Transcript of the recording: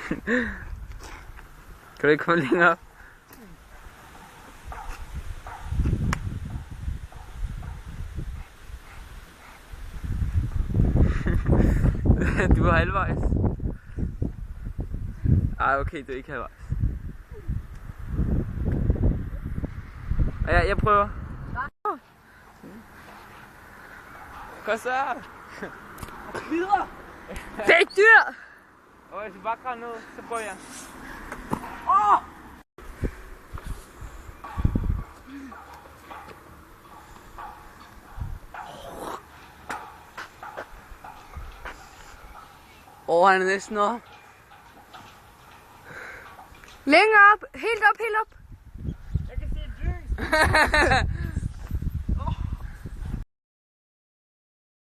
Kan du ikke komme længere op? Du er halvvejs. Ej, okay, du er ikke halvvejs. Og jeg prøver. Kom så! Videre! Det er et dyr! Og hvis du bare kravler ned, så prøver jeg. Han er næsten op. Længere op, helt op, helt op. Jeg kan se et lys.